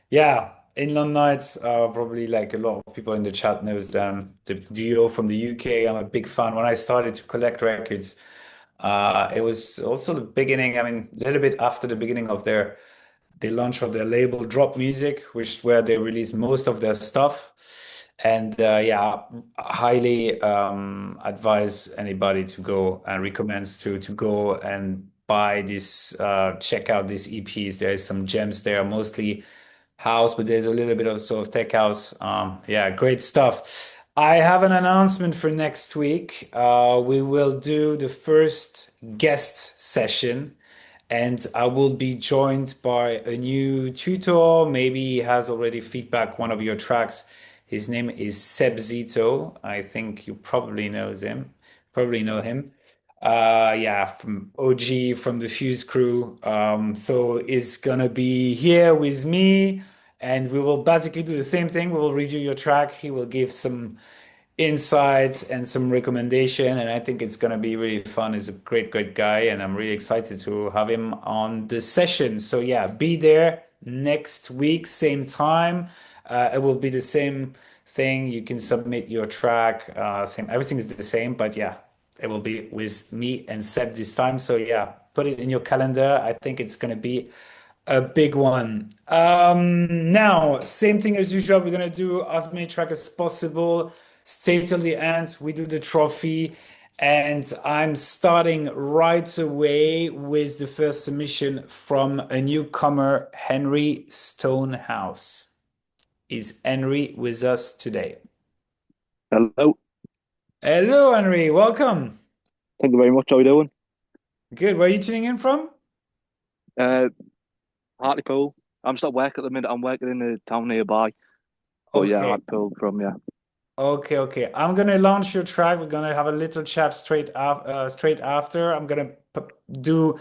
Yeah, Inland Nights, probably like a lot of people in the chat knows them. The duo from the UK, I'm a big fan. When I started to collect records, it was also the beginning, I mean, a little bit after the beginning of the launch of their label Drop Music, which where they released most of their stuff. And yeah, highly advise anybody to go and recommends to go and buy this, check out these EPs. There is some gems there, mostly house, but there's a little bit of sort of tech house. Yeah, great stuff. I have an announcement for next week. We will do the first guest session, and I will be joined by a new tutor. Maybe he has already feedback one of your tracks. His name is Seb Zito. I think you probably knows him. Probably know him. Yeah, from OG from the Fuse crew. So is gonna be here with me, and we will basically do the same thing. We will review your track. He will give some insights and some recommendation, and I think it's gonna be really fun. He's a great, great guy, and I'm really excited to have him on the session. So yeah, be there next week, same time. It will be the same thing. You can submit your track, same, everything is the same, but yeah, it will be with me and Seb this time. So yeah, put it in your calendar. I think it's gonna be a big one. Now, same thing as usual. We're gonna do as many tracks as possible. Stay till the end. We do the trophy, and I'm starting right away with the first submission from a newcomer, Henry Stonehouse. Is Henry with us today? Hello. Hello, Henry. Welcome. Thank you very much. How are you doing? Good. Where are you tuning in from? Uh, Hartlepool. I'm still at work at the minute. I'm working in a town nearby. But yeah, Okay. Hartlepool from yeah. Okay, okay. I'm gonna launch your track. We're gonna have a little chat straight after. I'm gonna do.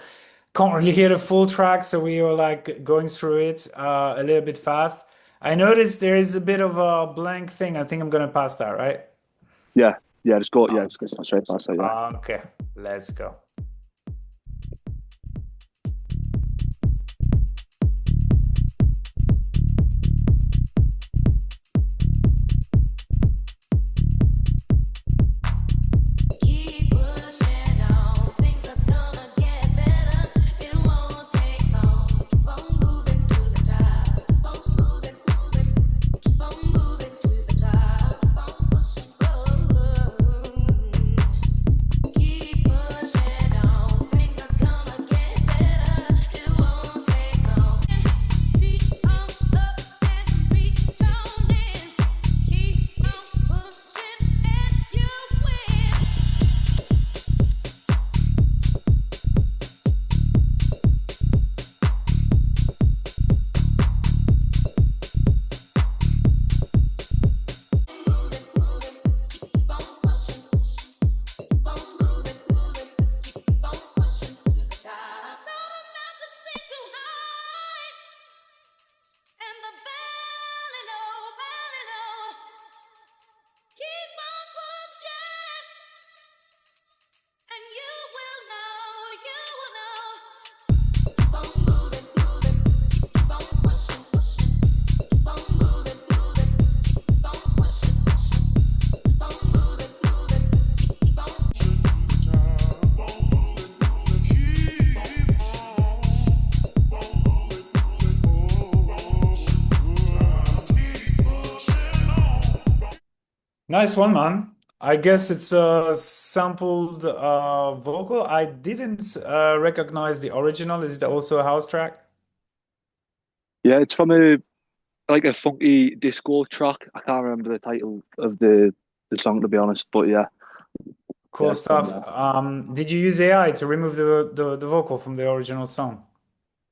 Can't really hear the full track, so we are like going through it a little bit fast. I noticed there is a bit of a blank thing. I think I'm gonna pass that, right? Yeah, yeah, just go, yeah, just get straight past it, yeah. Okay, let's go. Keep pushing on, things are gonna get better. It won't take long. Keep on moving to the top. Keep on moving, moving. Keep on moving to the top. Keep on pushing forward. Keep pushing on, things are gonna get better. It won't take long. Reach on up and reach on in. Keep on pushing and you win. Nice one, man. I guess it's a sampled vocal. I didn't recognize the original. Is it also a house track? Yeah, it's from a like a funky disco track. I can't remember the title of the song to be honest, but yeah, yeah, Cool it's from stuff. there. Did you use AI to remove the vocal from the original song?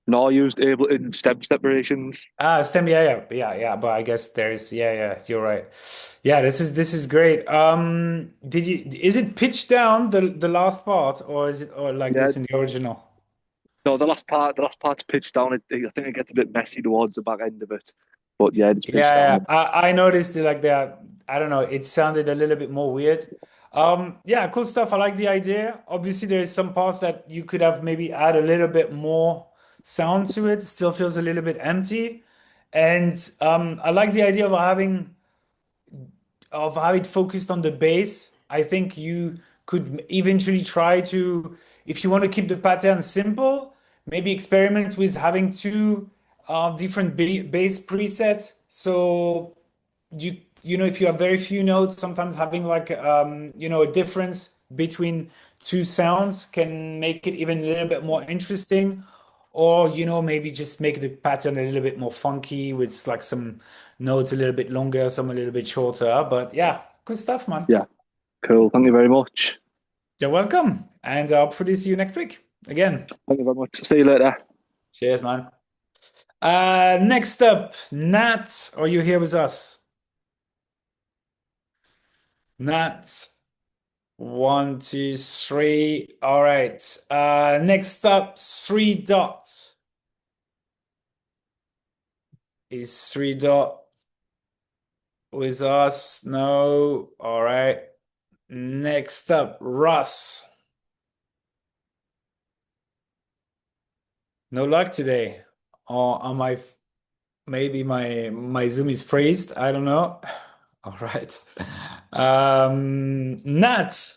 No, I used Ableton stem separations. STEM, yeah. But I guess there's, yeah, you're right. Yeah, this is great. Did you is it pitched down the last part, or is it or like Yeah, this in the original? no, the last part's pitched down. I think it gets a bit messy towards the back end of it, but yeah, it's pitched Yeah, down. yeah. I noticed like that. I don't know. It sounded a little bit more weird. Yeah, cool stuff. I like the idea. Obviously, there is some parts that you could have maybe add a little bit more sound to it. Still feels a little bit empty. And I like the idea of how it focused on the bass. I think you could eventually try to, if you want to keep the pattern simple, maybe experiment with having two different bass presets. So you know if you have very few notes, sometimes having like a difference between two sounds can make it even a little bit more interesting. Or maybe just make the pattern a little bit more funky with like some notes a little bit longer, some a little bit shorter. But yeah, good stuff, man. Yeah, cool. Thank you very much. You're welcome, and hopefully see you next week again. Thank you very much. See you later. Cheers, man. Next up, Nat, are you here with us? Nat, one, two, three. All right. Next up, Three Dot. Is Three Dot with us? No. All right. Next up, Russ. No luck today. Or am I maybe my Zoom is phrased? I don't know. All right. Nat.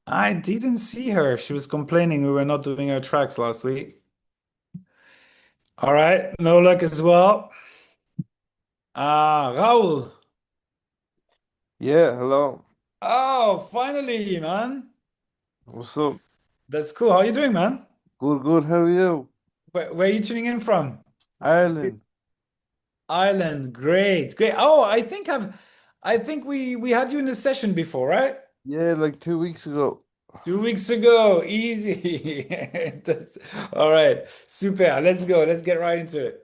I didn't see her. She was complaining we were not doing her tracks last week. All right, no luck as well. Raul. Yeah, hello. Oh, finally, man. What's up? That's cool. How you doing, man? Good, good. How are you? Where are you tuning in from? Ireland. Ireland. Great, great. Oh, I think we had you in a session before, right? Yeah, like 2 weeks ago. 2 weeks ago. Easy. All right. Super. Let's go. Let's get right into it.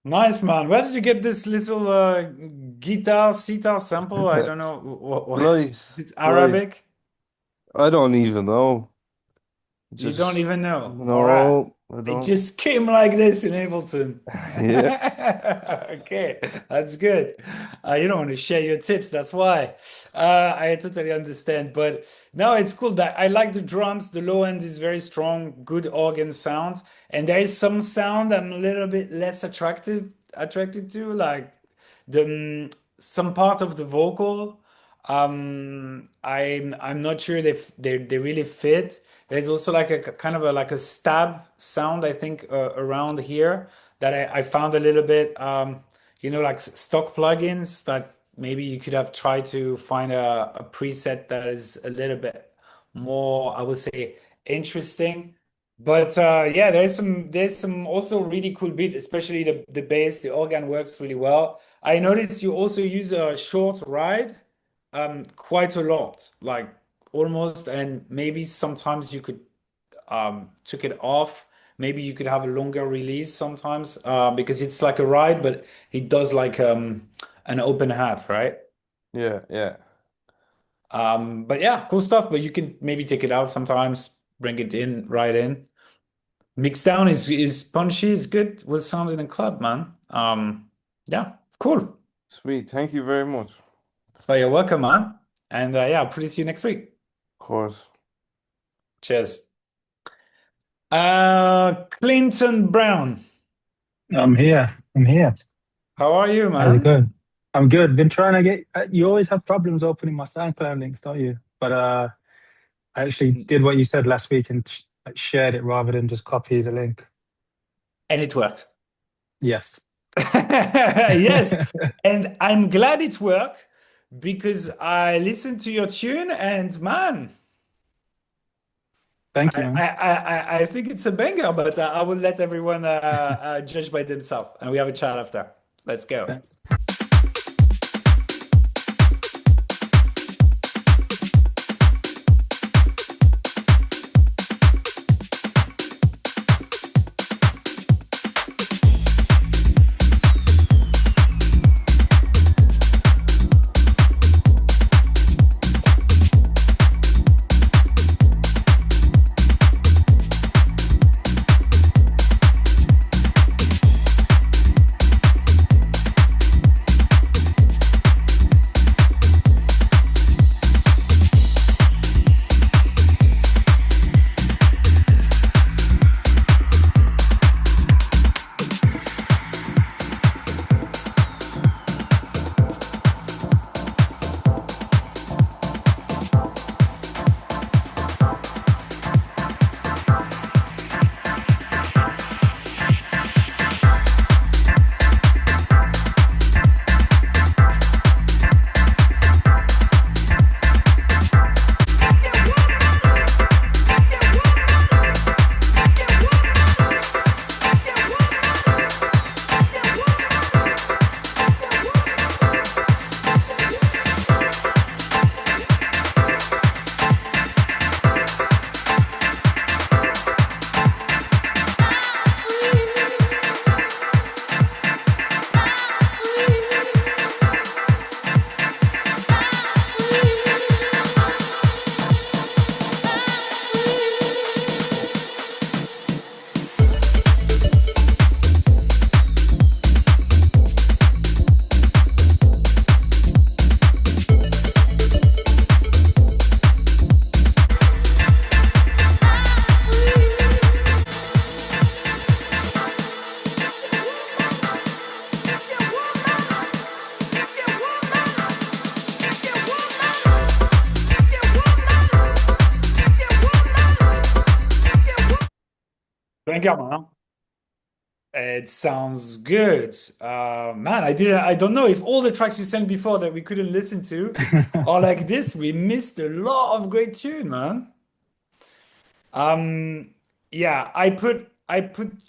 Nice, man. Where did you get this little guitar, sitar sample? I don't know. Right, It's right. Arabic? I don't even know. You don't Just, even know. All right. no, I It don't. just came like this in Ableton. Yeah. Okay, that's good. You don't want to share your tips, that's why. I totally understand. But no, it's cool that I like the drums. The low end is very strong, good organ sound. And there is some sound I'm a little bit less attracted to, like some part of the vocal. I'm not sure if they really fit. There's also like a kind of a like a stab sound I think around here that I found a little bit like stock plugins that maybe you could have tried to find a preset that is a little bit more, I would say, interesting. But yeah, there's some also really cool beat, especially the bass. The organ works really well. I noticed you also use a short ride quite a lot, like almost, and maybe sometimes you could took it off. Maybe you could have a longer release sometimes because it's like a ride, but it does like an open hat, right? Yeah, yeah. But yeah, cool stuff. But you can maybe take it out sometimes, bring it in, right in. Mixed down is punchy, is good. Was sound in a club, man. Yeah, cool. Sweet. Thank you very much. Of But you're welcome, man. And yeah, I'll probably see you next week. course. Cheers. Clinton Brown, I'm here. I'm here. how are you, How's it man? going? I'm good. Been trying to get. You always have problems opening my SoundCloud links, don't you? But I actually did what you said last week and like, shared it rather than just copy the link. And it worked. Yes. Yes, and I'm glad it worked because I listened to your tune and man, Thank you, I man. I I think it's a banger, but I will let everyone judge by themselves, and we have a chat after. Let's go. Thanks. Banger, man. It sounds good. Man, I don't know if all the tracks you sang before that we couldn't listen to are like this. We missed a lot of great tune, man. Um, yeah, I put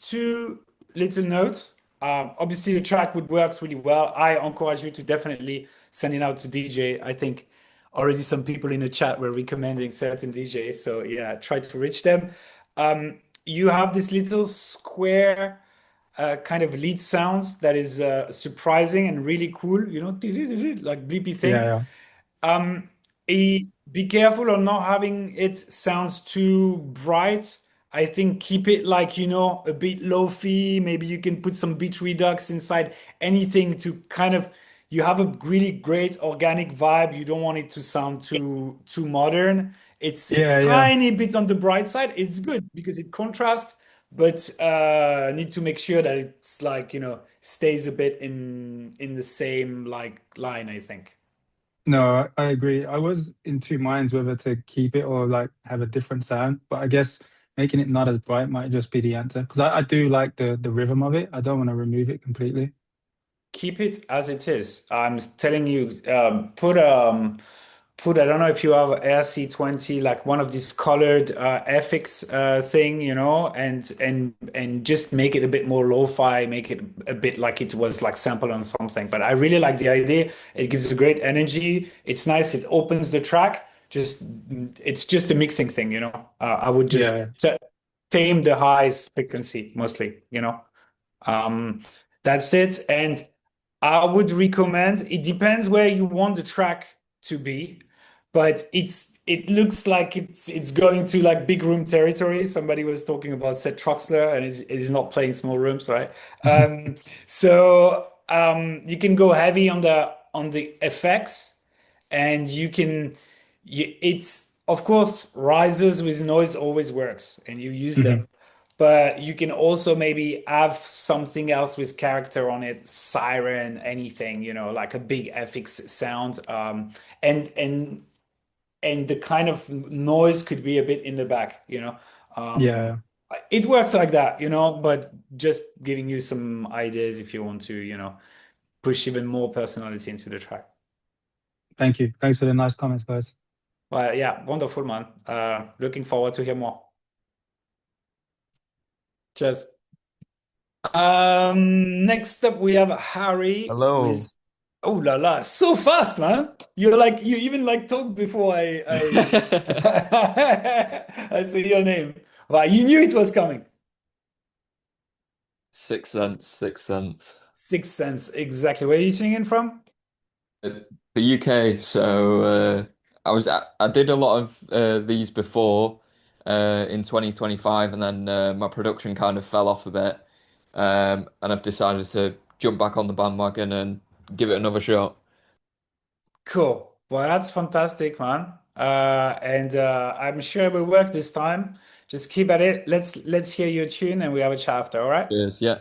two little notes. Obviously, the track would works really well. I encourage you to definitely send it out to DJ. I think already some people in the chat were recommending certain DJs. So yeah, try to reach them. You have this little square kind of lead sounds that is surprising and really cool. You know, like bleepy Yeah, thing. yeah. Um, be careful on not having it sounds too bright. I think keep it like, a bit low-fi. Maybe you can put some beat redux inside anything to kind of you have a really great organic vibe. You don't want it to sound too modern. It's a Yeah, yeah. tiny bit on the bright side. It's good because it contrasts, but need to make sure that it's like, stays a bit in the same like line, I think. No, I agree. I was in two minds whether to keep it or like have a different sound, but I guess making it not as bright might just be the answer because I do like the rhythm of it. I don't want to remove it completely. Keep it as it is. I'm telling you, put I don't know if you have RC20, like one of these colored FX thing, and just make it a bit more lo-fi, make it a bit like it was like sample on something. But I really like the idea. It gives a great energy. It's nice. It opens the track. Just it's just a mixing thing, I would just Yeah, tame the highs frequency mostly. Um, that's it. And I would recommend, it depends where you want the track to be, but it looks like it's going to like big room territory. Somebody was talking about Seth Troxler and is not playing small rooms, right? So you can go heavy on the effects and it's of course risers with noise always works and you use them, Mhm. but you can also maybe have something else with character on it, siren, anything, like a big FX sound, and and and the kind of noise could be a bit in the back. um Yeah. it works like that, but just giving you some ideas if you want to push even more personality into the track. Thank you. Thanks for the nice comments, guys. Well, yeah, wonderful, man. Looking forward to hear more. Cheers. Next up we have Harry Hello. with oh la la, so fast, man. You're like you even like talk before I say your name. Wow, you knew it was coming. Sixth Sense, Sixth Sense. Sixth Sense, exactly. Where are you singing from? The UK. So I did a lot of these before in 2025, and then my production kind of fell off a bit, and I've decided to jump back on the bandwagon and give it another shot. Cool. Well, that's fantastic, man. And I'm sure it will work this time. Just keep at it. Let's hear your tune and we have a chat after, all right? Cheers. Yeah.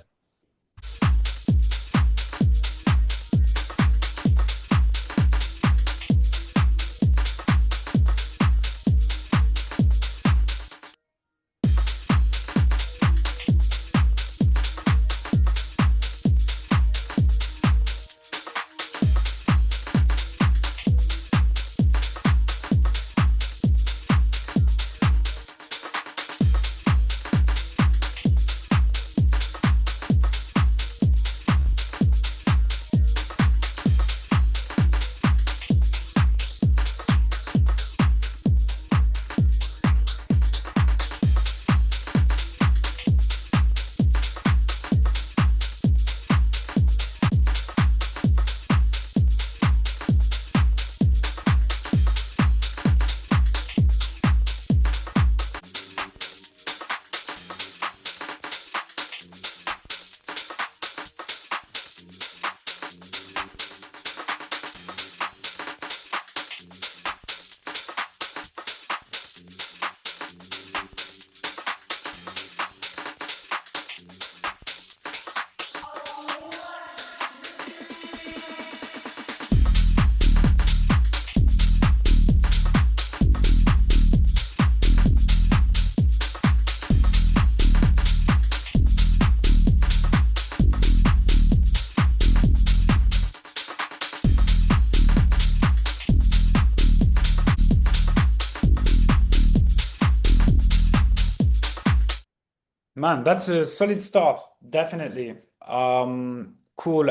Man, that's a solid start, definitely. Cool.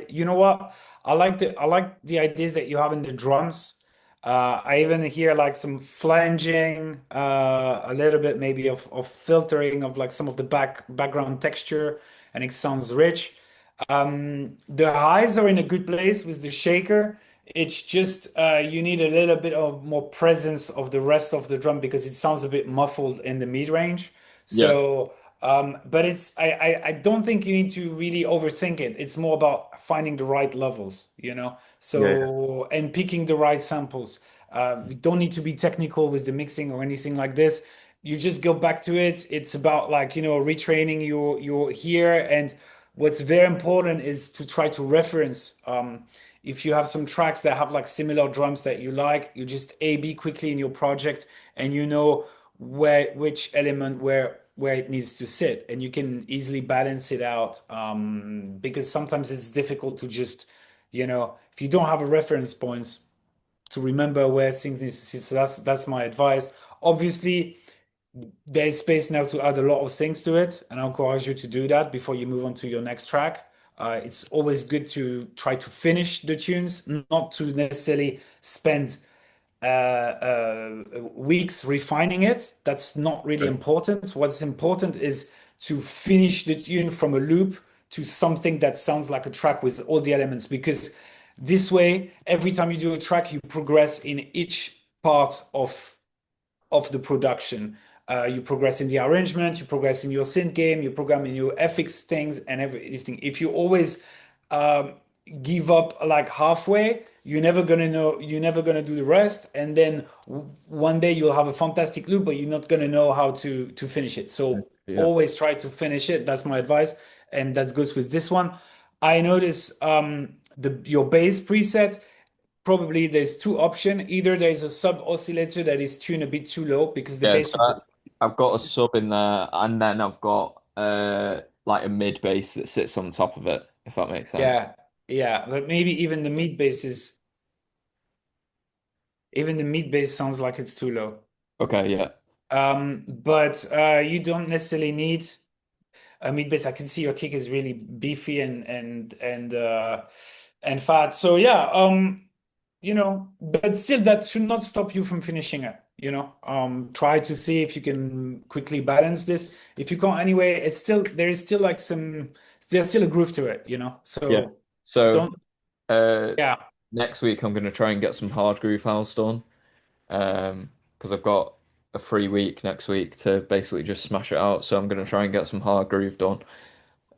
You know what? I like the ideas that you have in the drums. I even hear like some flanging, a little bit maybe of filtering of like some of the background texture, and it sounds rich. The highs are in a good place with the shaker. It's just you need a little bit of more presence of the rest of the drum because it sounds a bit muffled in the mid range. Yeah. But I don't think you need to really overthink it. It's more about finding the right levels. Yeah, yeah. So and picking the right samples. You don't need to be technical with the mixing or anything like this. You just go back to it. It's about like, retraining your ear. And what's very important is to try to reference if you have some tracks that have like similar drums that you like, you just A/B quickly in your project, and you know which element where it needs to sit, and you can easily balance it out. Because sometimes it's difficult to just, if you don't have a reference points to remember where things need to sit. So that's my advice. Obviously, there is space now to add a lot of things to it, and I encourage you to do that before you move on to your next track. It's always good to try to finish the tunes, not to necessarily spend weeks refining it. That's not really Right. important. What's important is to finish the tune from a loop to something that sounds like a track with all the elements, because this way, every time you do a track, you progress in each part of the production. You progress in the arrangement, you progress in your synth game, you program in your FX things and everything. If you always um, give up like halfway, you're never gonna do the rest, and then one day you'll have a fantastic loop, but you're not gonna know how to finish it. So Yeah. always try to finish it. That's my advice, and that goes with this one. I notice the your bass preset. Probably there's two options. Either there's a sub oscillator that is tuned a bit too low because the Yeah, bass is, I've got a sub in there, and then I've got like a mid bass that sits on top of it, if that makes sense. yeah, yeah. But maybe even the mid bass sounds like it's too low. Okay, yeah. But you don't necessarily need a mid bass. I can see your kick is really beefy and fat. So yeah, but still that should not stop you from finishing it. Try to see if you can quickly balance this. If you can't anyway, there is still like there's still a groove to it. Yeah. So So don't, uh yeah. next week I'm gonna try and get some hard groove house done. Because I've got a free week next week to basically just smash it out. So I'm gonna try and get some hard groove done.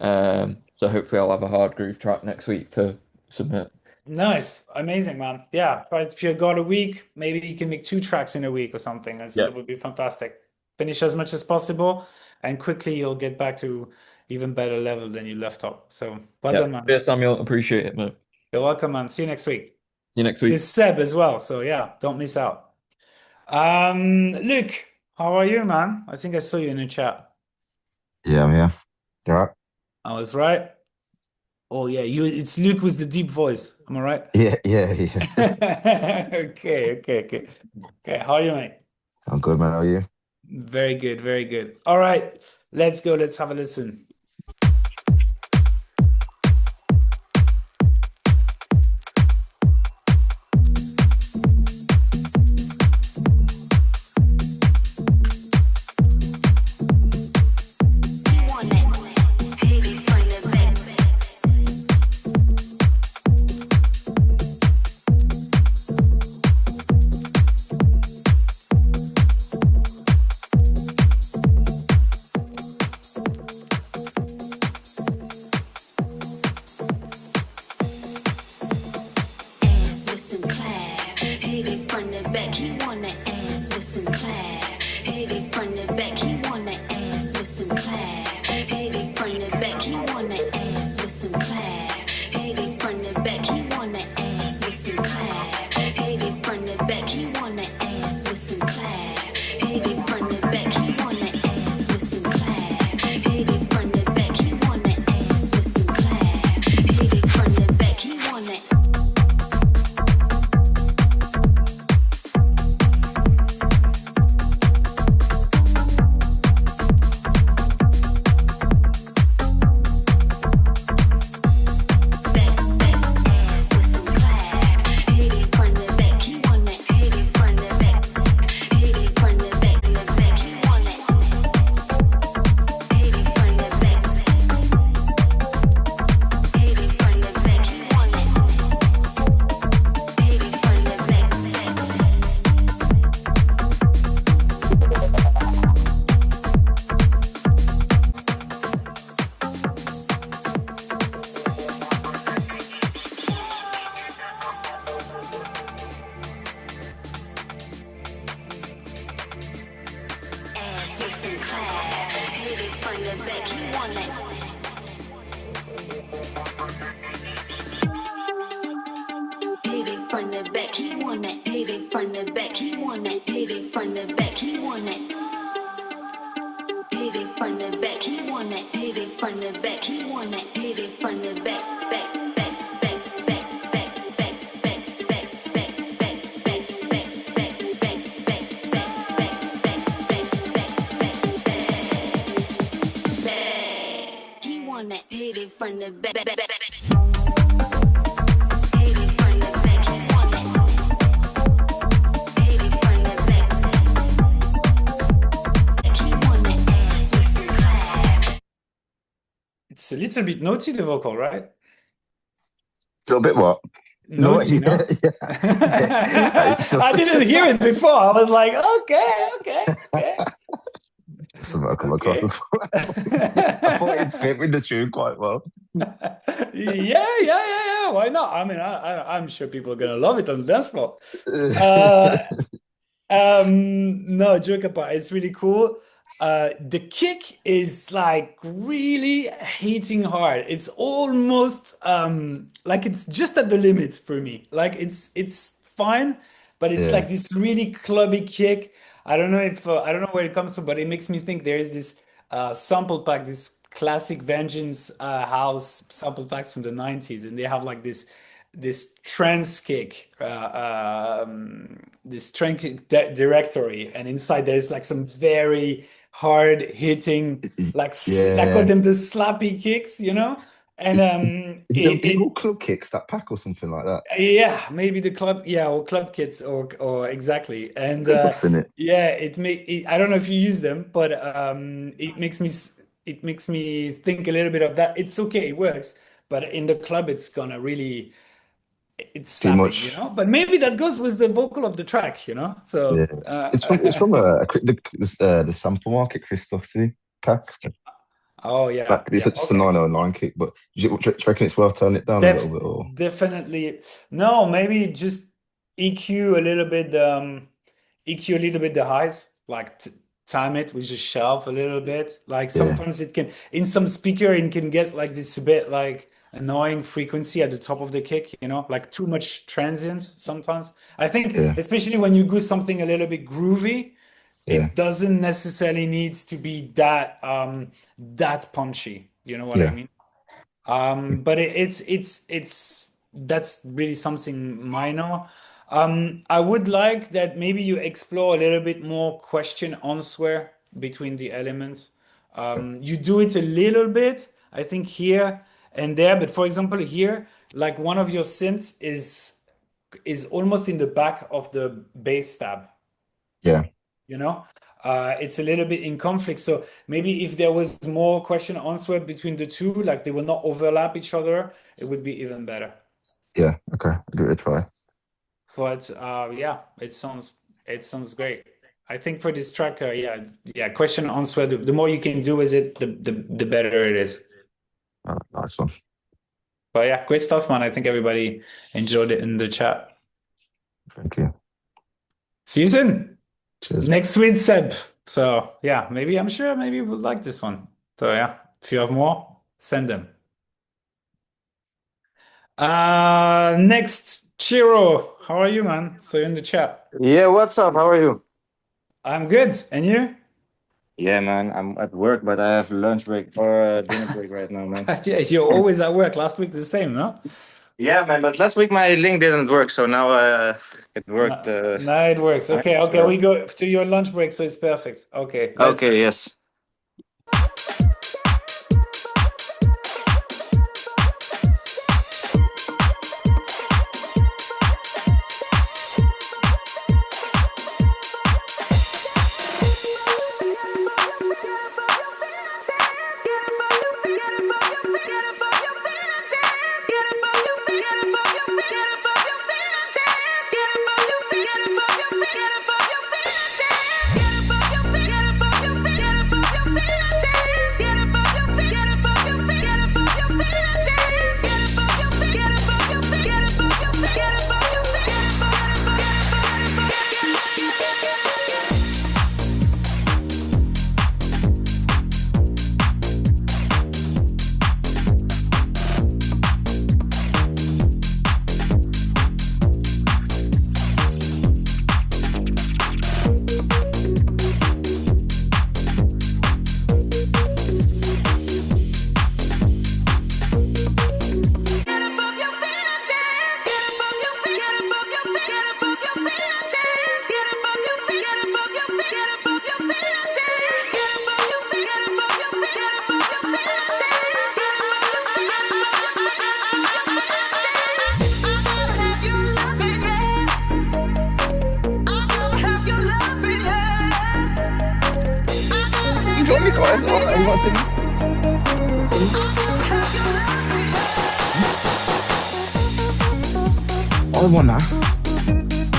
So hopefully I'll have a hard groove track next week to submit. Nice. Amazing, man. Yeah. Right. If you got a week, maybe you can make two tracks in a week or something. Yeah. That would be fantastic. Finish as much as possible, and quickly you'll get back to even better level than you left off. So well Yeah. done, man. Cheers, Samuel. Appreciate it, mate. You're welcome, man. See you next week. See you next week. There's Seb as well. So yeah, don't miss out. Luke, how are you, man? I think I saw you in the chat. Yeah, I'm here. You all right? I was right. Oh yeah, it's Luke with the deep voice. Am I right? Yeah, yeah, yeah. Okay. How are you, mate? I'm good, man. How are you? Very good, very good. All right, let's go. Let's have a listen. Ass with some clap. Hit it from the back. He wanna ass with some clap. Hit it from the back. He wanna ass with some clap. Hit it from the back. He wanna ass with some clap. Hit it from the back. He wanna ass with some clap. Hit it from the back. He wanna ass with some clap. Hit it from the back. He wanna ass with some clap. Hit it from the back. He wanna ass with some clap. Hit it from the back. He wanna. He want that. Hit it from the back. He want that. Hit it from the back. He want that. Hit it from the back. Back, back, back, back, back, back, back, back, back, back, back, back, back, back, back, back, back, back. He want that. Hit it from the back. Hit it from the back. He want that. Hit it from the back. He want that ass with some clap. It's a little bit naughty, the vocal, right? A little bit what? No, Naughty, no? yeah. Hey, I didn't hear it before. I was like, okay, okay. Something I'll come across Okay. before. I thought it'd fit with the tune quite well. Yeah. Why not? I mean, I'm sure people are gonna love it on the dance floor. Uh, no, joke apart, it's really cool. The kick is like really hitting hard. It's almost like it's just at the limit for me. Like it's fine, but it's Yeah, like this really clubby kick. I don't know if I don't know where it comes from, but it makes me think there is this sample pack, this classic Vengeance house sample packs from the 90s, and they have like this trance kick, this trance kick directory, and inside there is like some very hard hitting, like I call yeah. them the slappy kicks, you know, and Is it them Google Club Kicks, that pack or something like that? yeah, maybe the club, yeah, or club kits, or exactly, and What's in it? yeah, I don't know if you use them, but it makes me think a little bit of that. It's okay, it works, but in the club, it's Too slapping, you much. know. But maybe that goes with the vocal of the track, you know. Yeah. So It's from the sample market Christoph C pack. oh yeah, Like it's yeah, just a okay. 909 kick, but do you reckon it's worth turning it down a little bit or Definitely. No, maybe just EQ a little bit, EQ a little bit the highs, like t time it with a shelf a little bit. Like yeah, sometimes it can, in some speaker, it can get like this a bit like annoying frequency at the top of the kick, you know, like too much transients sometimes. I think, yeah, especially when you do something a little bit groovy, yeah, it doesn't necessarily need to be that punchy. You know what I yeah, mean? But it's that's really something minor. I would like that maybe you explore a little bit more question answer between the elements. You do it a little bit, I think here and there, but for example, here, like one of your synths is almost in the back of the bass tab, yeah, you know? It's a little bit in conflict. So maybe if there was more question answer between the two, like they will not overlap each other, it would be even better. yeah. Okay, I'll give it a try. But yeah, it sounds great. I think for this track, yeah, question answer. The more you can do with it, the better it is. Nice one. But yeah, great stuff, man. I think everybody enjoyed it in the chat. Thank you. See you soon. Cheers. Next week, Seb. So yeah, I'm sure maybe you would like this one. So yeah, if you have more, send them. Next, Chiro. How are you, man? So you're in the chat. Yeah, what's up? How are you? I'm good. And you? Yeah, man, I'm at work, but I have lunch break or dinner break right now, man. Yeah, you're always at work. Last week the same, no? Yeah, man, but last week my link didn't work, so now it worked. No, it works. Okay, so- we go to your lunch break, so it's perfect. Okay, let's Okay, yes. Get above your got it. Oh, you got to sing. I won that.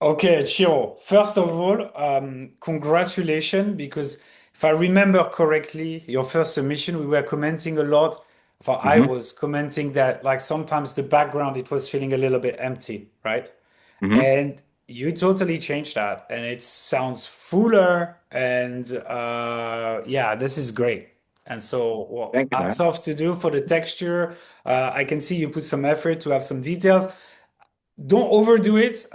Okay, Chiro. First of all, congratulations, because if I remember correctly, your first submission, we were commenting a lot. For I Mm-hmm. was commenting that like sometimes the background it was feeling a little bit empty, right? Mm-hmm. And you totally changed that, and it sounds fuller, and yeah, this is great. And so, well, Thank you, hats man. off to do for the texture. I can see you put some effort to have some details. Don't overdo it.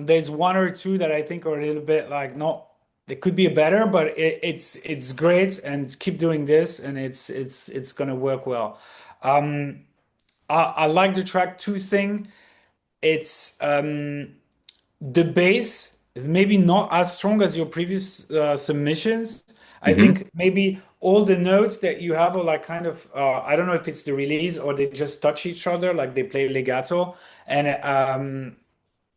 There's one or two that I think are a little bit like not. It could be better, but it's great, and keep doing this, and it's gonna work well. Um, I like the track two thing. It's the bass is maybe not as strong as your previous submissions. I Mm-hmm. think maybe all the notes that you have are like kind of I don't know if it's the release or they just touch each other, like they play legato, and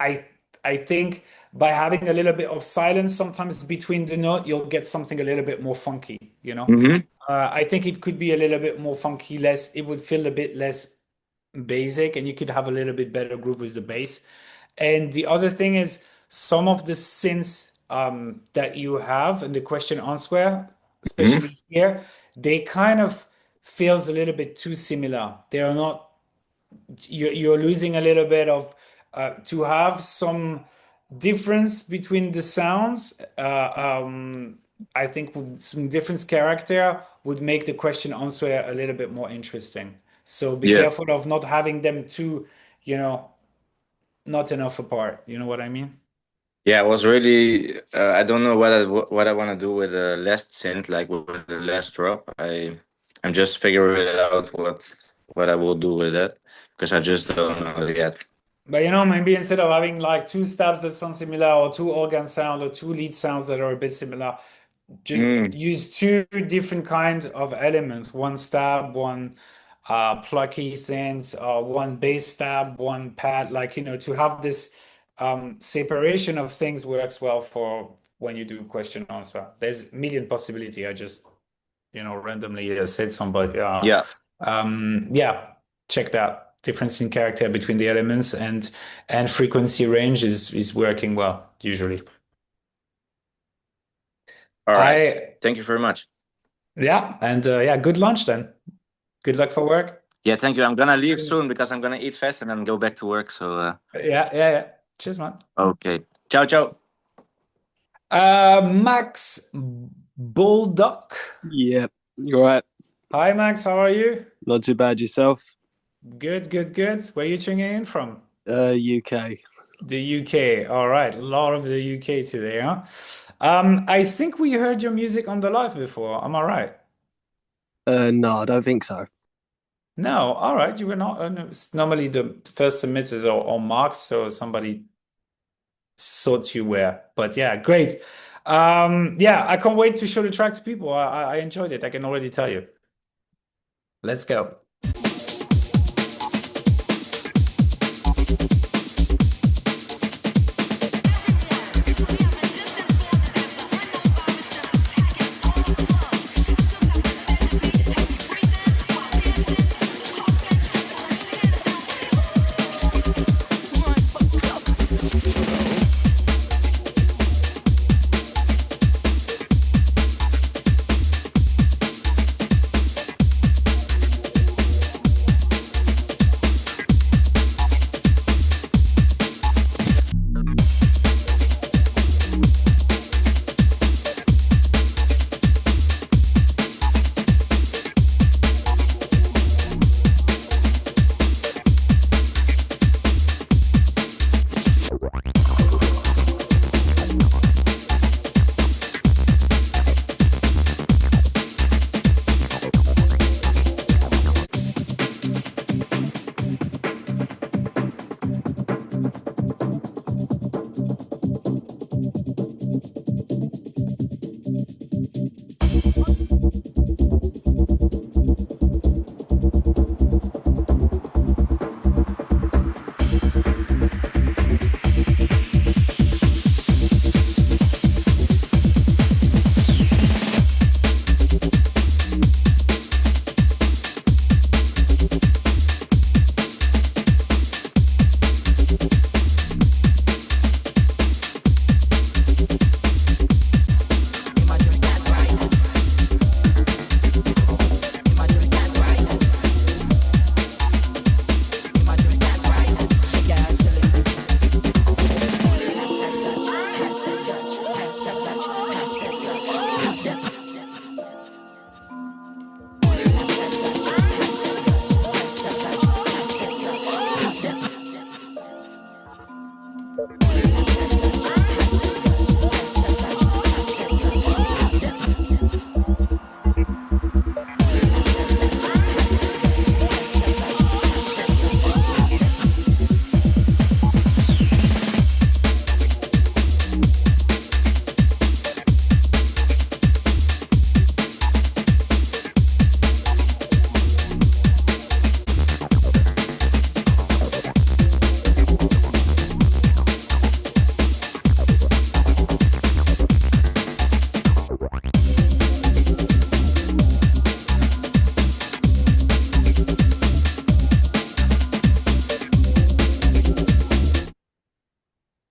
I I think by having a little bit of silence sometimes between the note, you'll get something a little bit more funky, you know? Mm-hmm. I think it could be a little bit more funky, less, it would feel a bit less basic, and you could have a little bit better groove with the bass. And the other thing is some of the synths that you have in the question answer, Mm-hmm. especially here, they kind of feels a little bit too similar. They are not you're losing a little bit of to have some difference between the sounds. I think with some difference character would make the question answer a little bit more interesting. So be Yeah. careful of not having them too, you know, not enough apart. You know what I mean? Yeah, I was really I don't know what I want to do with the last synth, like with the last drop. I'm just figuring it out what I will do with it because I just don't know yet. But you know, maybe instead of having like two stabs that sound similar, or two organ sound, or two lead sounds that are a bit similar, just Mm, use two different kinds of elements. One stab, one plucky things, one bass stab, one pad. Like, you know, to have this separation of things works well for when you do question answer. There's a million possibility. I just, you know, randomly said somebody. yeah. Yeah, check that. Difference in character between the elements and frequency range is working well usually. All right. I Thank you very much. Yeah, and yeah, good lunch then. Good luck for work. Yeah, thank you. I'm gonna leave soon because I'm gonna eat fast and then go back to work. So Yeah. Cheers, man. okay. Ciao, ciao. Max Bulldog. Yep, you're right. Hi, Max. How are you? Not too bad yourself. Good. Where are you tuning in from? UK. The UK. All right. A lot of the UK today, huh? I think we heard your music on the live before. Am I right? No, I don't think so. No. All right. You were not. No, it's normally the first submitters or marks, so somebody thought you were. But yeah, great. Yeah, I can't wait to show the track to people. I enjoyed it. I can already tell you. Let's go.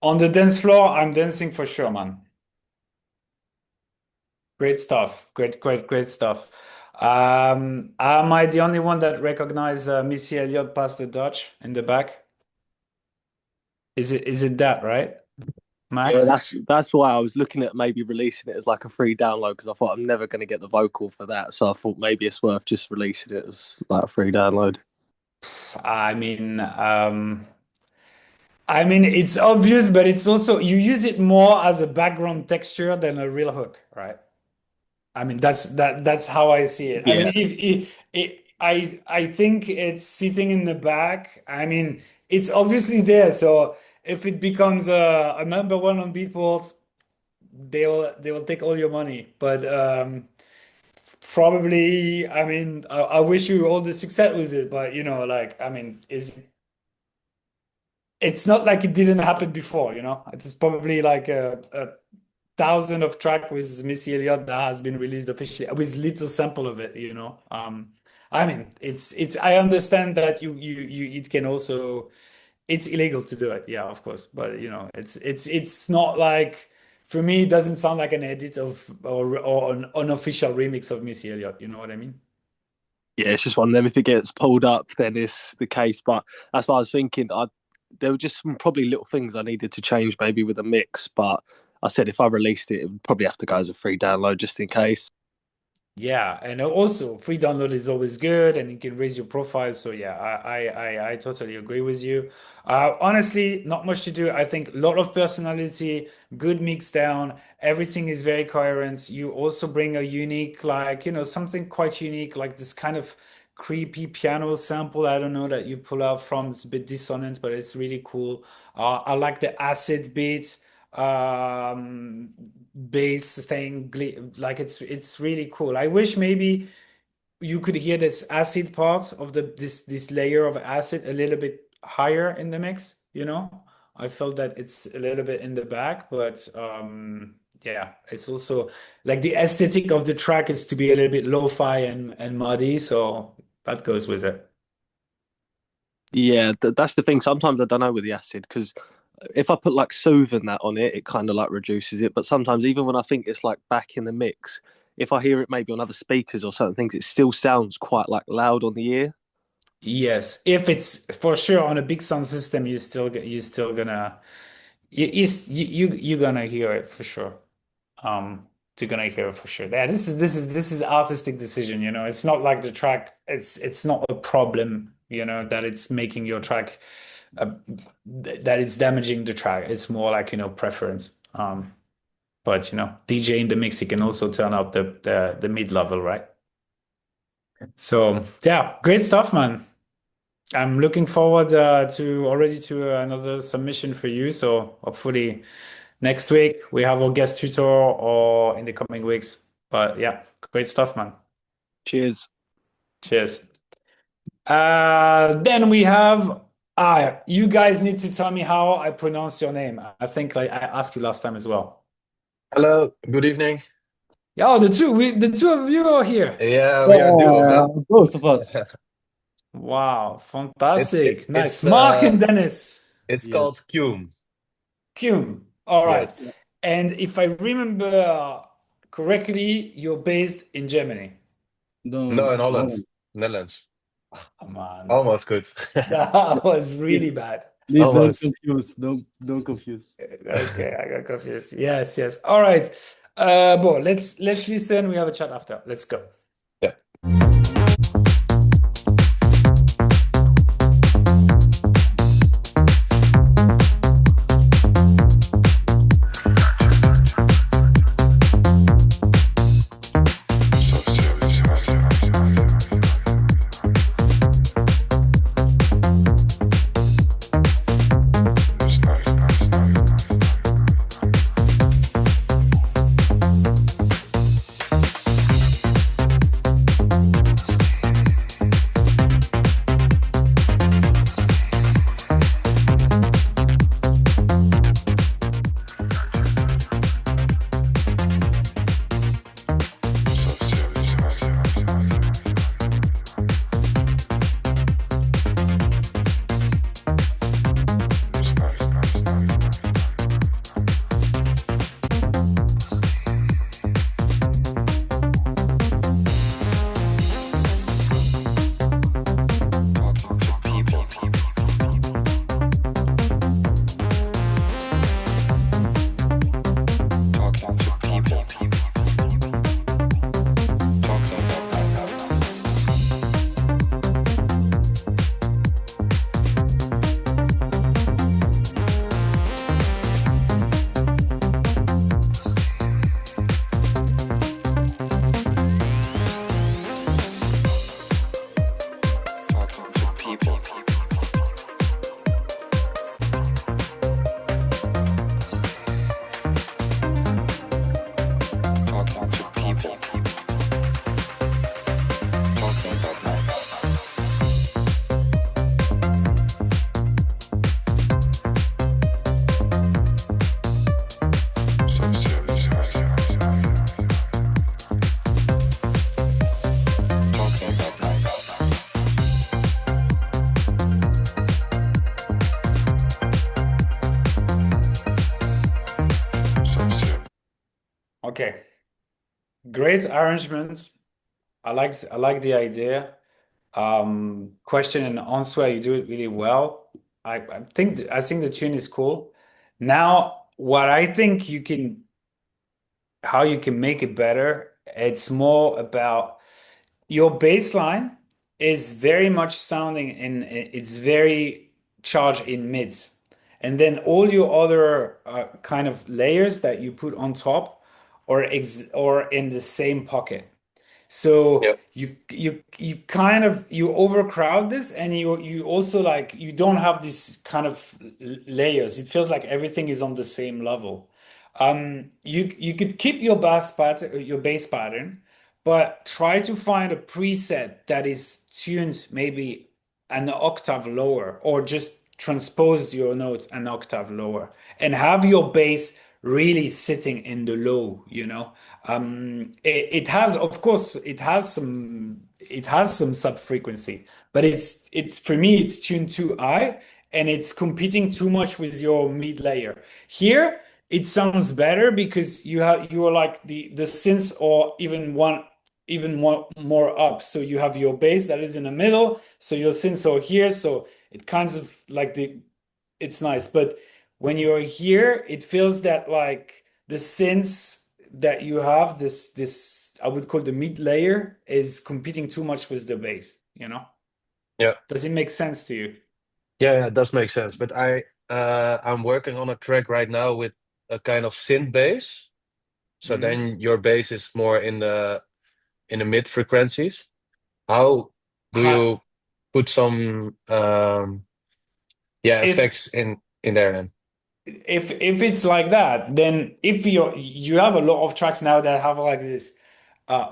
On the dance floor, I'm dancing for sure, man. Great stuff. Great stuff. Am I the only one that recognize Missy Elliott past the Dutch in the back? Is it that right, Yeah, Max? that's why I was looking at maybe releasing it as like a free download because I thought I'm never going to get the vocal for that. So I thought maybe it's worth just releasing it as like a free download. I mean, it's obvious, but it's also you use it more as a background texture than a real hook, right? I mean, that's how I see it. I mean, Yeah. I think it's sitting in the back. I mean, it's obviously there. So if it becomes a number one on Beatport, they will take all your money. But probably, I mean, I wish you all the success with it. But like, I mean, it's not like it didn't happen before. It's probably like a thousand of track with Missy Elliott that has been released officially with little sample of it. I mean, it's I understand that you it can also it's illegal to do it, yeah, of course, but it's not like for me it doesn't sound like an edit of or an unofficial remix of Missy Elliott, you know what I mean? Yeah, it's just one of them. If it gets pulled up, then it's the case. But that's what I was thinking. There were just some probably little things I needed to change maybe with a mix. But I said if I released it, it would probably have to go as a free download just in case. Yeah, and also free download is always good, and you can raise your profile. So yeah, I totally agree with you. Honestly, not much to do. I think a lot of personality, good mix down. Everything is very coherent. You also bring a unique, like something quite unique, like this kind of creepy piano sample. I don't know that you pull out from. It's a bit dissonant, but it's really cool. I like the acid beat bass thing like it's really cool. I wish maybe you could hear this acid part of this layer of acid a little bit higher in the mix. I felt that it's a little bit in the back, but yeah, it's also like the aesthetic of the track is to be a little bit lo-fi and muddy, so that goes with it. Yeah, that's the thing. Sometimes I don't know with the acid because if I put like soothing that on it, it kind of like reduces it. But sometimes even when I think it's like back in the mix, if I hear it maybe on other speakers or certain things, it still sounds quite like loud on the ear. Yes, if it's for sure on a big sound system, you still gonna you're gonna hear it for sure. You're gonna hear it for sure. Yeah, this is artistic decision. It's not like the track. It's not a problem. That it's making your track, that it's damaging the track. It's more like preference. But DJ in the mix, he can also turn out the mid level, right? So yeah, great stuff, man. I'm looking forward to another submission for you. So hopefully next week we have our guest tutor or in the coming weeks. But yeah, great stuff, man. Cheers. Cheers. Then we have you guys need to tell me how I pronounce your name. I think like I asked you last time as well. Hello, good evening. Yeah, the two of you are here. Yeah, we are duo, Yeah, man. both of us. Wow, It's fantastic. Nice. it's Mark and Dennis. it's Yeah. called Cume. Kuhn. All right. Yes. And if I remember correctly, you're based in Germany. No, No, in Holland, Holland. Netherlands. Come on. Almost good. That was really Please, bad. please don't Almost. confuse. Don't confuse. Okay, I got confused. Yes, yes. All right. Bo, let's listen. We have a chat after. Let's go. Yeah. Okay. Great arrangement. I like the idea. Question and answer, you do it really well. I think the tune is cool. Now, what I think you can how you can make it better, it's more about your bass line is very much sounding it's very charged in mids. And then all your other kind of layers that you put on top or in the same pocket. So Yeah. you kind of you overcrowd this and you also like you don't have these kind of layers. It feels like everything is on the same level. You could keep your bass pattern, but try to find a preset that is tuned maybe an octave lower or just transpose your notes an octave lower and have your bass really sitting in the low, you know. It has, of course, it has some sub frequency, but it's for me it's tuned too high and it's competing too much with your mid layer. Here it sounds better because you are like the synths or even one more up. So you have your bass that is in the middle, so your synths are here, so it kind of like it's nice. But when you're here, it feels that like the synths that you have, this I would call the mid layer, is competing too much with the bass, you know? Yeah. Does it make sense to you? Yeah, it does make sense. But I'm working on a track right now with a kind of synth bass. So Mhm. then your bass is more in the mid frequencies. How do Ha- you put some If effects in there then? if it's like that, then if you have a lot of tracks now that have like this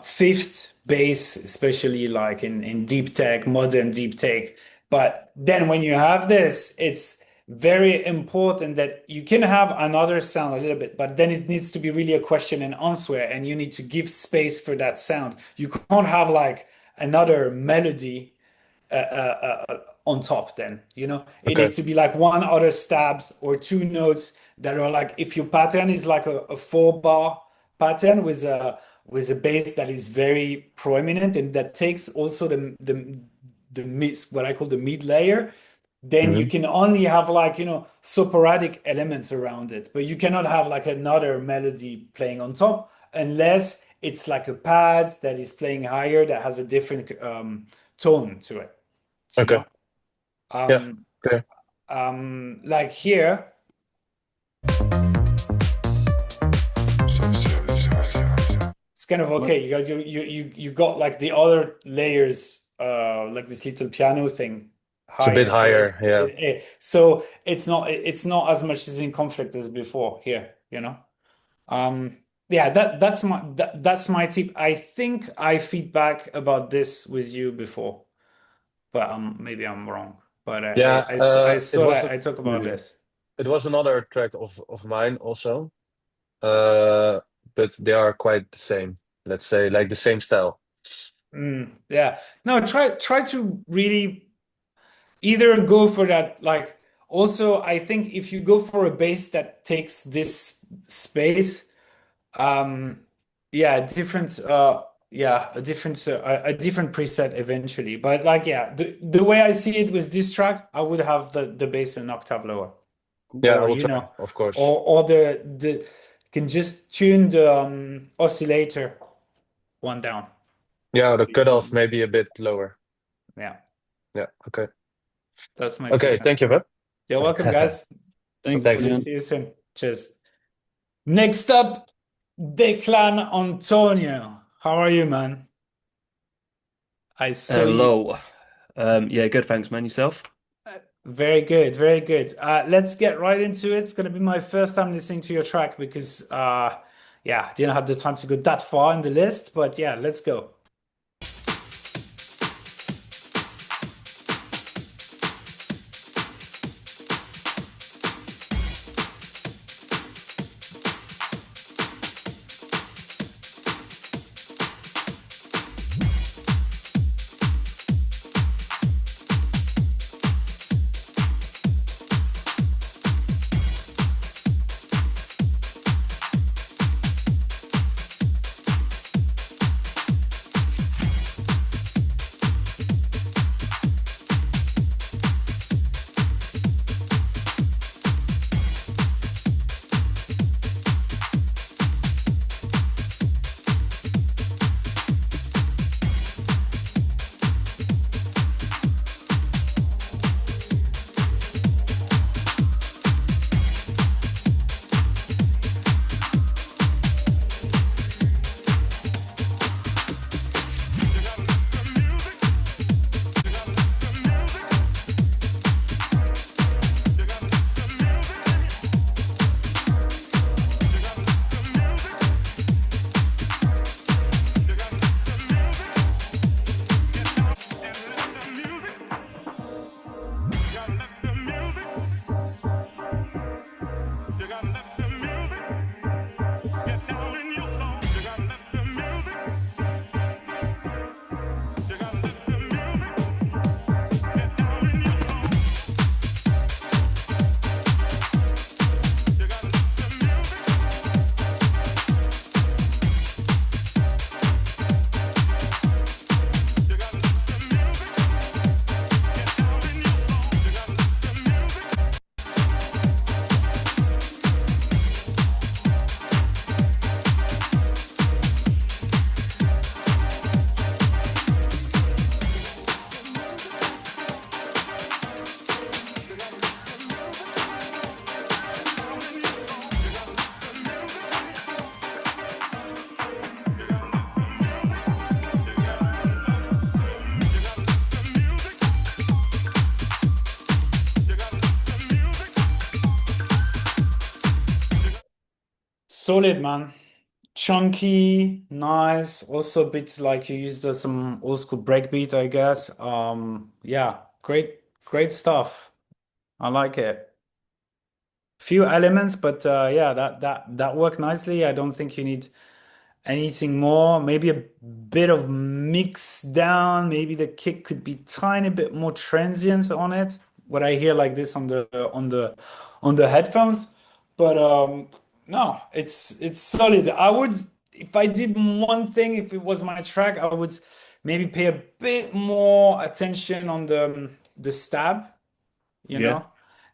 fifth bass, especially like in deep tech, modern deep tech. But then when you have this, it's very important that you can have another sound a little bit, but then it needs to be really a question and answer, and you need to give space for that sound. You can't have like another melody on top then, you know. It Okay. needs to be like one other stabs or two notes that are like if your pattern is like a 4 bar pattern with a bass that is very prominent and that takes also the mid, what I call the mid layer, then you Hmm. can only have like, you know, sporadic elements around it, but you cannot have like another melody playing on top unless it's like a pad that is playing higher that has a different tone to it, you Okay. know? Yeah. Um, Okay. like here, it's kind of What? okay. You guys, you got like the other layers, like this little piano thing It's a bit higher. So higher. Yeah. it's not as much as in conflict as before here, you know? Yeah, that's my tip. I think I feedback about this with you before, but maybe I'm wrong. But Yeah. I It saw was that I talk about Maybe. this. it was another track of mine also. Uh, but they are quite the same. Let's say like the same style. Yeah. No, try to really either go for that. Like, also, I think if you go for a bass that takes this space, um, yeah, a different preset eventually. But like, yeah, the way I see it with this track, I would have the bass an octave lower, Cool. Yeah, I or will try, of course. or the can just tune the oscillator one down. Yeah, the cutoff maybe a bit lower. Yeah, Yeah. Okay. that's my two Okay. cents. Thank you, man. You're welcome, guys. Thanks, Hopefully Thanks. Florian. see you soon. Cheers. Next up, Declan Antonio. How are you, man? I saw you. Hello. Yeah, good. Thanks, man. Yourself? Very good, very good. Let's get right into it. It's gonna be my first time listening to your track because yeah, I didn't have the time to go that far in the list, but yeah, let's go. solid, man. Chunky, nice. Also a bit like you used some old school breakbeat, I guess. Yeah, great stuff. I like it. Few elements, but yeah, that worked nicely. I don't think you need anything more? Maybe a bit of mix down. Maybe the kick could be tiny bit more transient on it. What I hear like this on the headphones. But no, it's solid. I would if I did one thing, if it was my track, I would maybe pay a bit more attention on the stab, you Yeah. know.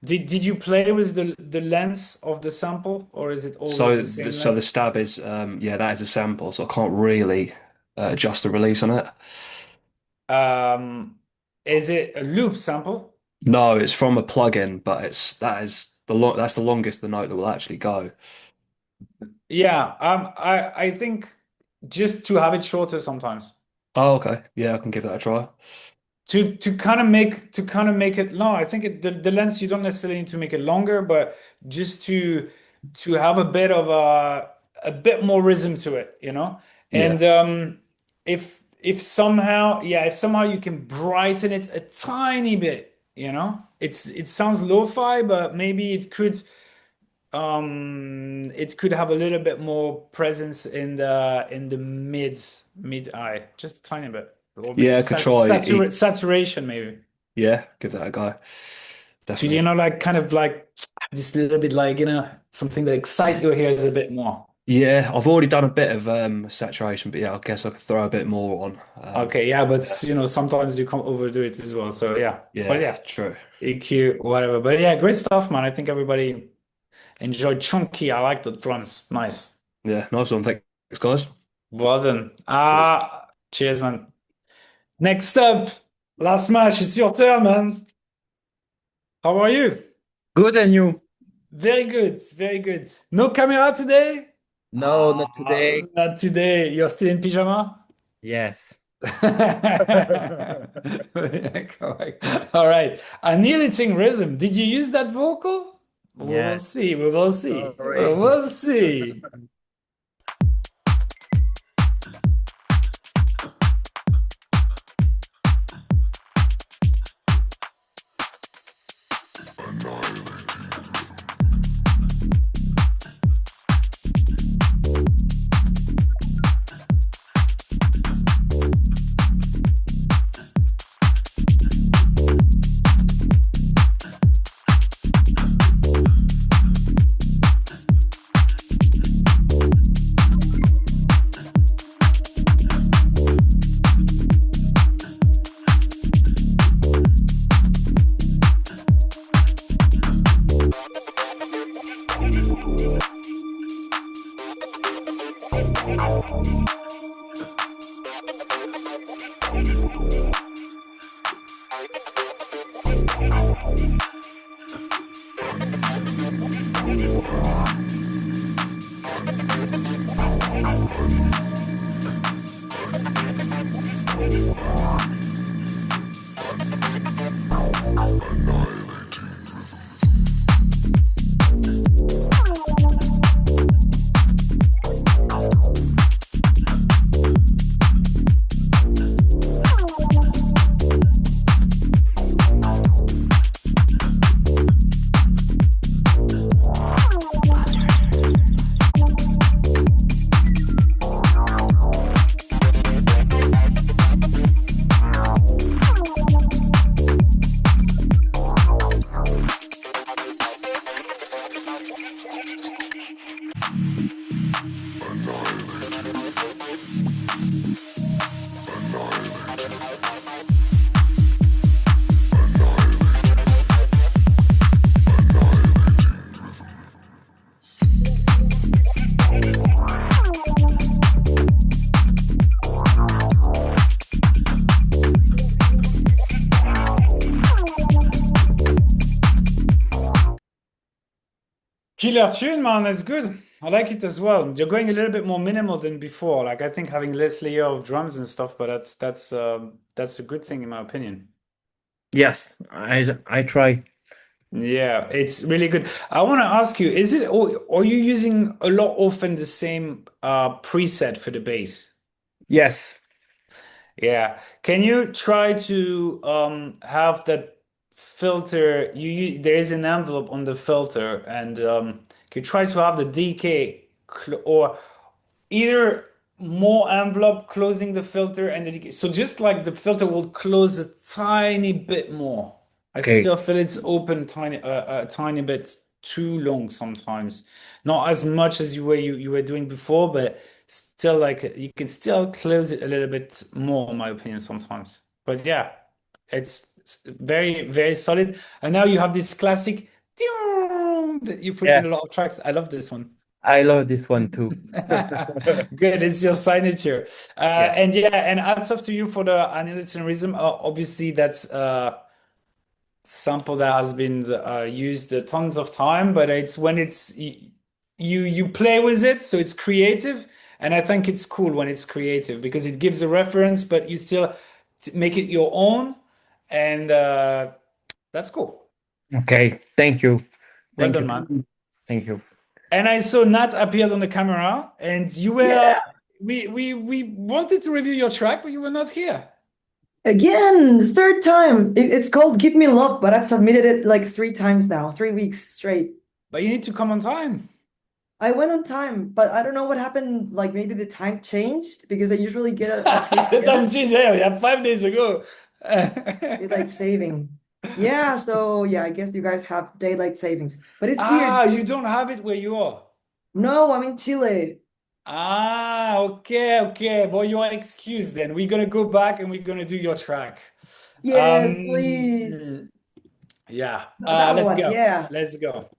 Did you play with the length of the sample, or is it always So the same so the length? stab is yeah, that is a sample, so I can't really adjust the release on it. Um, is it a loop sample? No, it's from a plugin, but it's that is the that's the longest the note that will actually go. Yeah, I think just to have it shorter sometimes. Oh, okay. Yeah, I can give that a try. To kind of make it no, I think the length you don't necessarily need to make it longer, but just to have a bit more rhythm to it, you know? Yeah. And if somehow you can brighten it a tiny bit, you know? It sounds lo-fi, but maybe it could have a little bit more presence in the mid eye, just a tiny bit, or maybe Yeah, I could try. saturation maybe. Yeah, give that a go. To Definitely. like kind of like just a little bit like something that excites your ears a bit more. Yeah, I've already done a bit of saturation, but yeah, I guess I could throw a bit more on. Okay, yeah, but Yeah, sometimes you can't overdo it as well. So yeah, but yeah, yeah, true. EQ, whatever. But yeah, great stuff, man. I think everybody enjoyed Chunky. I like the drums. Nice. Yeah, nice one. Thanks, guys. Well done. Cheers. Cheers, man. Next up, last match. It's your turn, man. How are you? Good, and you? Very good, very good. No camera today? No, not today. Not today. You're still in pyjama? Yes. Yeah, correct. All right. Annihilating rhythm. Did you use that vocal? We will Yes. see. We will see. We Sorry. will see. Killer tune, man. That's good. I like it as well. You're going a little bit more minimal than before. Like I think having less layer of drums and stuff, but that's a good thing in my opinion. Yes, I try Yeah, it's really good. I want to ask you, is it, or are you using a lot often the same preset for the bass? Yes. Yeah. Can you try to have that filter? There is an envelope on the filter, and can you try to have the decay or either more envelope closing the filter and the decay. So just like the filter will close a tiny bit more. I Okay. still feel it's open a tiny bit too long sometimes. Not as much as you were doing before, but still like you can still close it a little bit more, in my opinion, sometimes. But yeah, it's very, very solid. And now you have this classic that you put in Yeah. a lot of tracks. I love this one. I love this one too. Good, it's your signature. Yeah. And yeah, and hats off to you for the aneurysm. Obviously, that's sample that has been used tons of time, but it's when you play with it, so it's creative, and I think it's cool when it's creative because it gives a reference, but you still make it your own, and that's cool. Okay. Thank you. Well Thank done, you. man. Thank you. And I saw Nat appeared on the camera, and you were Yeah. we wanted to review your track, but you were not here. Again, the third time. It's called Give Me Love, but I've submitted it like 3 times now, 3 weeks straight. But you need to come on time. I went on time, but I don't know what happened. Like maybe the time changed because I usually get at The 3 time p.m. changed, yeah, 5 days ago. Daylight saving. Yeah, so yeah, I guess you guys have daylight savings. But it's weird Ah, you because don't have it where you are. no, I'm in Chile. Ah, okay, okay. Well, you are excused then. We're gonna go back and we're gonna do your track. Yes, please. Um, yeah. That Let's one, go. yeah. Let's go.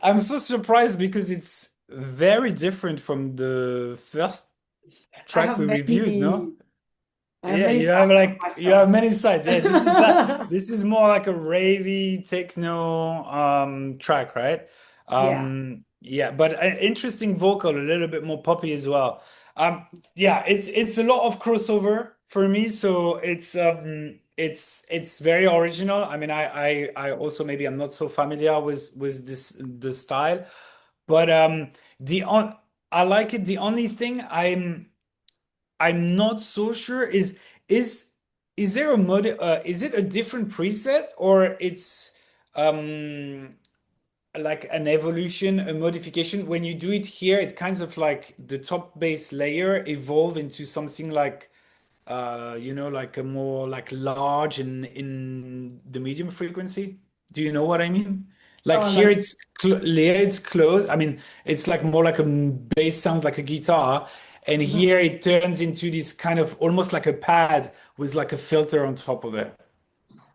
I'm so surprised because it's very different from the first I track have we reviewed, no? I have Yeah, many you have sides of like you have myself. many sides. Yeah, this is that. This is more like a ravey techno track, right? Yeah. Yeah, but an interesting vocal, a little bit more poppy as well. Yeah, it's a lot of crossover for me, so it's very original. I mean, I also maybe I'm not so familiar with this the style, but the on I like it. The only thing I'm not so sure is is there a mod is it a different preset or it's um like an evolution, a modification? When you do it here, it kind of like the top bass layer evolve into something like like a more like large in the medium frequency. Do you know what I mean? Like here Like it's layer it's closed. I mean, it's like more like a bass sounds like a guitar, and mhm. here it turns into this kind of almost like a pad with like a filter on top of it.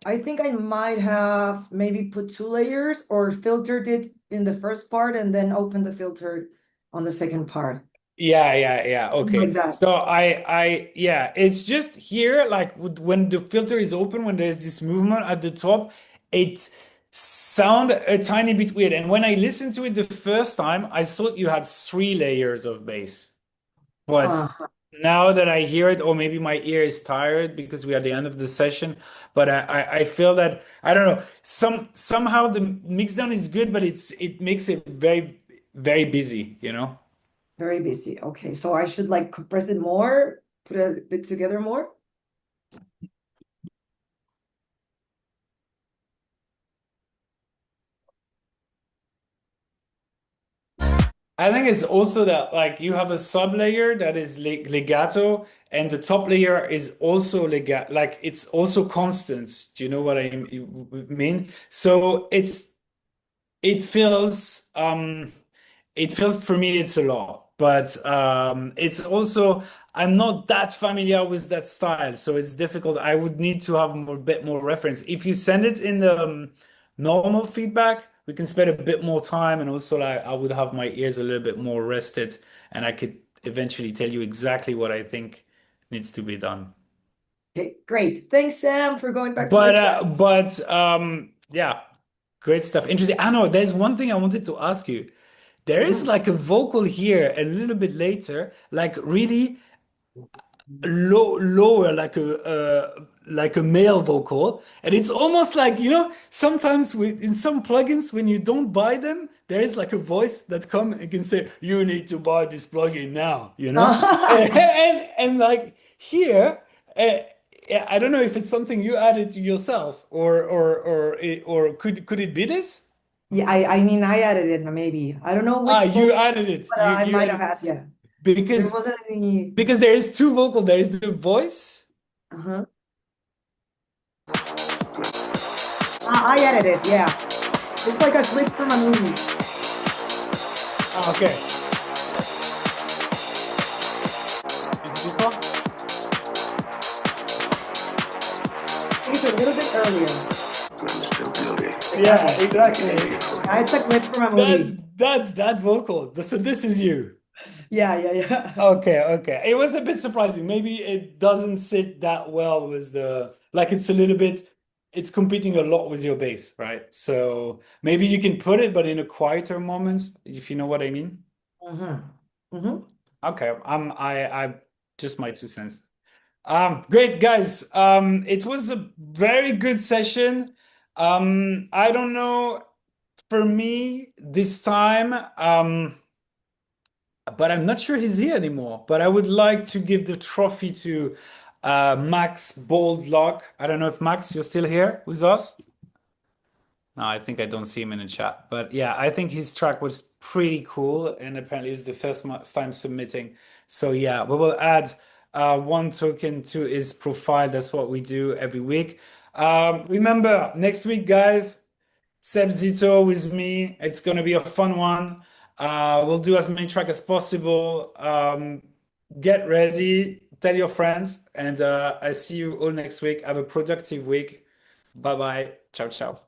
I think I might have maybe put two layers or filtered it in the first part and then opened the filter on the second part. Yeah. Something like Okay. that. So yeah, it's just here, like when the filter is open, when there's this movement at the top, it sound a tiny bit weird. And when I listened to it the first time, I thought you had three layers of bass. But Uh, now that I hear it, or maybe my ear is tired because we are at the end of the session, but I feel that I don't know, somehow the mixdown is good, but it makes it very busy, you know? very busy. Okay, so I should like compress it more, put a bit together more. I think it's also that like you have a sub layer that is legato, and the top layer is also legato, like it's also constant. Do you know what I mean? So it feels for me it's a lot, but it's also I'm not that familiar with that style, so it's difficult. I would need to have more bit more reference. If you send it in the normal feedback, we can spend a bit more time, and also like I would have my ears a little bit more rested, and I could eventually tell you exactly what I think needs to be done. Okay, great. Thanks, Sam, for going back to my track. Yeah, great stuff. Interesting. I know there's one thing I wanted to ask you. There is Mhm. like a vocal here a little bit later, like really lower, like a male vocal, and it's almost like sometimes with in some plugins when you don't buy them, there is like a voice that come and can say you need to buy this plugin now, and like here. Yeah, I don't know if it's something you added to yourself or could it be this? Yeah, I mean, I added it maybe. I don't know which You vocal, added it. but I You might have added had, yeah. There because wasn't any. because there is two vocal. There is the voice. Uh-huh. I added it, yeah. It's like a clip from a movie. Okay. Is it before? I think it's a little bit earlier. Yeah, exactly. It's a clip from a That's movie. that's that vocal. So this is you. Yeah. Okay. It was a bit surprising. Maybe it doesn't sit that well with the like it's a little bit it's competing a lot with your bass, right? So maybe you can put it, but in a quieter moment, if you know what I mean. Mm-hmm. Mm-hmm. Okay, I just my 2 cents. Great guys. It was a very good session. I don't know for me this time, but I'm not sure he's here anymore. But I would like to give the trophy to Max Boldlock. I don't know if Max, you're still here with us. No, I think I don't see him in the chat. But yeah, I think his track was pretty cool, and apparently it was the first time submitting. So yeah, we will add one token to his profile. That's what we do every week. Remember, next week, guys, Seb Zito with me. It's gonna be a fun one. We'll do as many tracks as possible. Get ready, tell your friends, and I see you all next week. Have a productive week. Bye bye. Ciao, ciao.